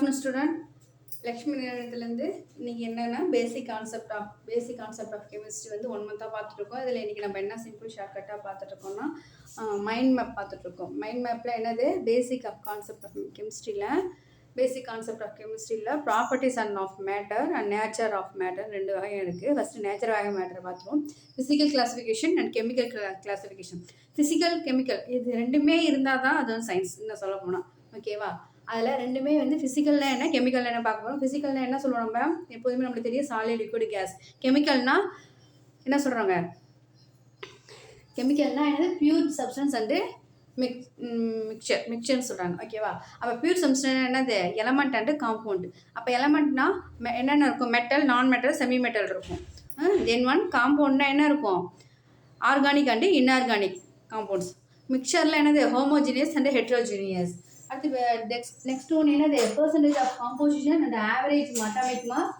afternoon, student. Lakshmi நிலையத்திலேருந்து இன்றைக்கி என்னென்னா பேசிக் concept of chemistry வந்து 1 மந்த்தாக பார்த்துட்ருக்கோம். இதில் இன்றைக்கி நம்ம என்ன சிம்பிள் ஷார்ட்கட்டாக பார்த்துட்ருக்கோம்னா மைண்ட் மேப் பார்த்துட்ருக்கோம். மைண்ட் மேப்பில் என்னது பேசிக் கான்செப்ட் ஆஃப் கெமிஸ்ட்ரியில் properties and of matter and nature of matter 2 வகை இருக்குது. ஃபஸ்ட்டு நேச்சர் ஆஃப் மேட்டர் பார்த்துருவோம். Physical classification and chemical classification. Physical chemical இது ரெண்டுமே இருந்தால் தான் அது வந்து சயின்ஸ் இன்னும் சொல்ல போனால். ஓகேவா? அதில் ரெண்டுமே வந்து ஃபிசிக்கல்னா என்ன, கெமிக்கல்னா என்ன பார்க்க போகிறோம். ஃபிசிக்கல்னா என்ன சொல்லுவோம், நம்ம எப்போதுமே நம்மளுக்கு தெரியும் சாலிட், லிக்விட், கேஸ். கெமிக்கல்னா என்ன கெமிக்கல்னா என்னது, பியூர் சப்ஸ்டன்ஸ் அண்டு மிக்சர்னு சொல்கிறாங்க. ஓகேவா? அப்போ பியூர் சப்ஸ்டன்ஸ் என்னது, எலமெண்ட் அண்டு காம்பவுண்ட். அப்போ எலமெண்ட்னா என்னென்ன இருக்கும், மெட்டல், நான் மெட்டல், செமி மெட்டல் இருக்கும். தென் காம்பவுண்ட்னா என்ன இருக்கும், ஆர்கானிக் அண்டு இன்ஆர்கானிக் காம்பவுண்ட்ஸ். மிக்சரில் என்னது, ஹோமோஜினியஸ் அண்டு ஹெட்ரோஜினியஸ். அடுத்து நெக்ஸ்ட் ஒன் என்னது, percentage of composition and average atomic mass,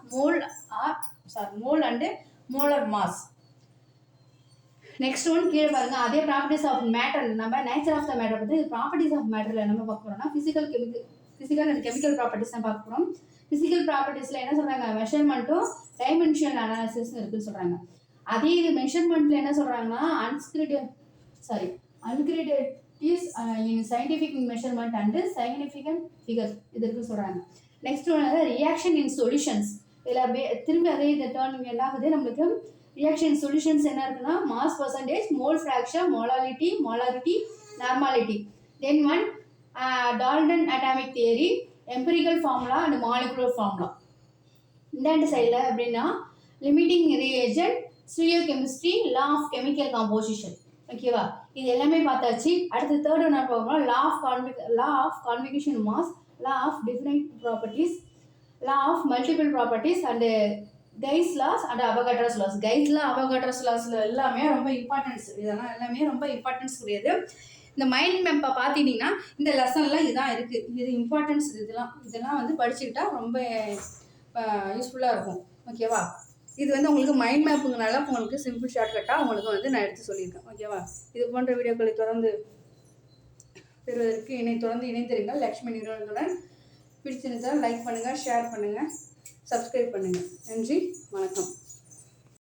mole and molar mass. Next one கீழே பாருங்க, அதே ப்ராப்பர்ட்டிஸ் ஆஃப் மேட்டர். நம்ம நேச்சர் ஆஃப் த மேட்டர் பற்றி ப்ராப்பர்ட்டிஸ் ஆஃப் மேட்டரில் நம்ம பார்க்க போகிறோம்னா ஃபிசிக்கல் அண்ட் கெமிக்கல் ப்ராப்பர்ட்டிஸ் தான் பார்க்க போகிறோம். ஃபிசிக்கல் ப்ராப்பர்ட்டிஸில் என்ன சொல்கிறாங்க, மெஷர்மெண்ட்டும் டைமென்ஷனல் அனாலிசிஸ் இருக்குன்னு சொல்கிறாங்க. அதே இது மெஷர்மெண்ட்டில் என்ன சொல்கிறாங்கன்னா அன்கிரேடட் is in scientific measurement and significant figures இது இருக்குன்னு சொல்கிறாங்க. நெக்ஸ்ட் ஒன்று ரியாக்ஷன் இன் சொல்யூஷன்ஸ். இதில் திரும்பி அதே இந்த டேர்னிங் என்ன ஆகுது, நம்மளுக்கு ரியாக்ஷன் சொல்யூஷன்ஸ் என்ன இருக்குன்னா mass percentage, mole fraction, molarity, normality. Then Dalton atomic theory, empirical formula and molecular formula. இந்த சைடில் அப்படின்னா limiting reagent, stereochemistry, law of chemical composition. ஓகேவா? இது எல்லாமே பார்த்தாச்சு. அடுத்து தேர்ட் ஒன் பார்க்கணும், law of conservation mass, law of definite properties, law of multiple properties and Gay's laws and Avogadro's laws. Avogadro's லாஸில் எல்லாமே ரொம்ப இம்பார்ட்டன்ஸ். இதெல்லாம் எல்லாமே ரொம்ப இம்பார்ட்டன்ஸ் உடையது. இந்த மைண்ட் மேப்பை பார்த்துட்டிங்கன்னா இந்த லெசன்லாம் இதுதான் இருக்குது. இது இம்பார்ட்டன்ஸ். இதெல்லாம் வந்து படிச்சுக்கிட்டா ரொம்ப யூஸ்ஃபுல்லாக இருக்கும். ஓகேவா? இது வந்து உங்களுக்கு மைண்ட் மேப்புங்கனால உங்களுக்கு சிம்பிள் ஷார்ட்கட்டாக உங்களுக்கு வந்து நான் எடுத்து சொல்லியிருக்கேன். ஓகேவா? இது போன்ற வீடியோக்களை தொடர்ந்து பெறுவதற்கு இணைந்திருங்கள். லக்ஷ்மி நிறுவனத்துடன் பிடிச்சிருந்தால் லைக் பண்ணுங்கள், ஷேர் பண்ணுங்கள், சப்ஸ்கிரைப் பண்ணுங்கள். நன்றி, வணக்கம்.